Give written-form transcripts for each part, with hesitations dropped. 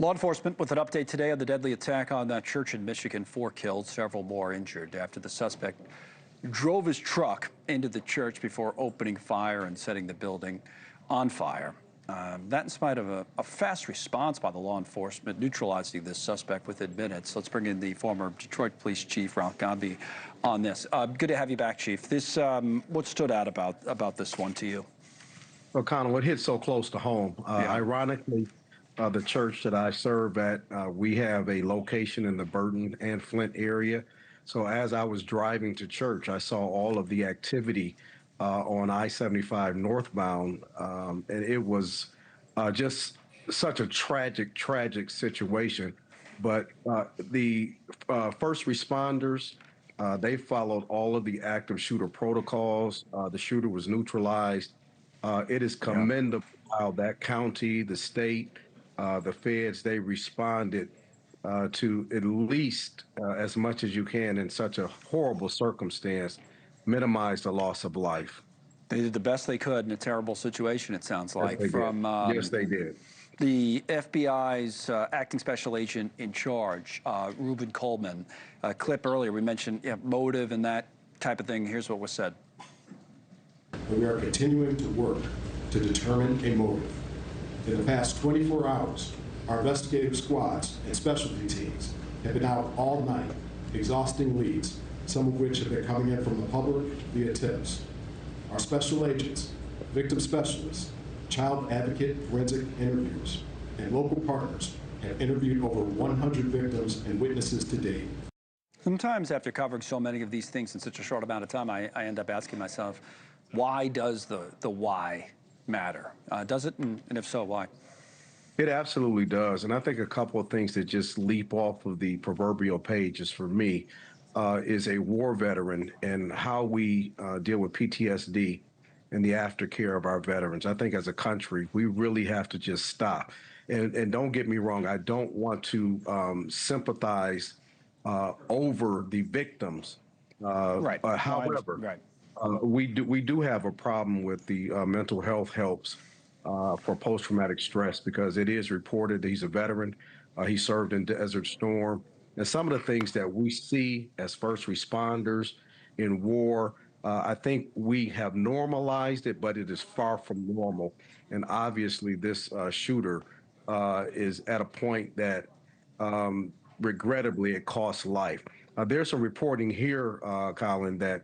Law enforcement with an update today on the deadly attack on that church in Michigan. 4 killed, several more injured after the suspect drove his truck into the church before opening fire and setting the building on fire. That in spite of a fast response by the law enforcement, neutralizing this suspect within minutes. Let's bring in the former Detroit Police Chief, Ralph Godbee, on this. Good to have you back, Chief. This, what stood out about this one to you? Well, Connell, it hit so close to home. Ironically, the church that I serve at, we have a location in the Burton and Flint area. So as I was driving to church, I saw all of the activity on I-75 northbound, and it was just such a tragic situation. But the first responders, they followed all of the active shooter protocols. The shooter was neutralized. It is commendable how that county, the state, the feds, they responded to at least as much as you can in such a horrible circumstance, minimize the loss of life. They did the best they could in a terrible situation, it sounds like. Yes, they did. The FBI's acting special agent in charge, Reuben Coleman, a clip earlier, we mentioned motive and that type of thing. Here's what was said. We are continuing to work to determine a motive. In the past 24 hours, our investigative squads and specialty teams have been out all night, exhausting leads, some of which have been coming in from the public via tips. Our special agents, victim specialists, child advocate forensic interviewers, and local partners have interviewed over 100 victims and witnesses to date. Sometimes after covering so many of these things in such a short amount of time, I end up asking myself, why does the why matter? Does it, and if so, why? It absolutely does. And I think a couple of things that just leap off of the proverbial pages for me is a war veteran and how we deal with PTSD and the aftercare of our veterans. I think as a country, we really have to just stop. And don't get me wrong, I don't want to sympathize over the victims. Right. However, we do have a problem with the mental health helps for post-traumatic stress, because it is reported that he's a veteran. He served in Desert Storm. And some of the things that we see as first responders in war, I think we have normalized it, but it is far from normal. And obviously this shooter is at a point that regrettably it costs life. There's some reporting here, Colin, that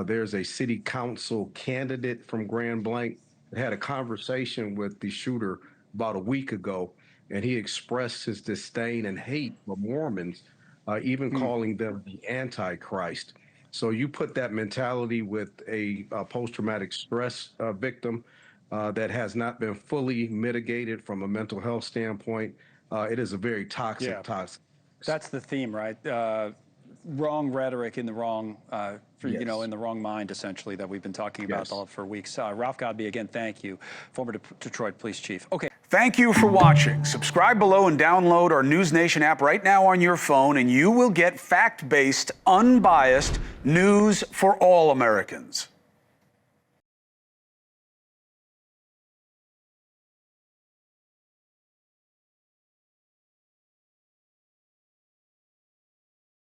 there's a city council candidate from Grand Blanc that had a conversation with the shooter about a week ago, and he expressed his disdain and hate for Mormons, even calling them the antichrist. So you put that mentality with a post-traumatic stress victim that has not been fully mitigated from a mental health standpoint. It is a very toxic. That's the theme, right? Wrong rhetoric in the wrong, in the wrong mind, essentially, that we've been talking about for weeks. Ralph Godbee, again, thank you, former Detroit Police Chief. Okay. Thank you for watching. Subscribe below and download our NewsNation app right now on your phone, and you will get fact-based, unbiased news for all Americans.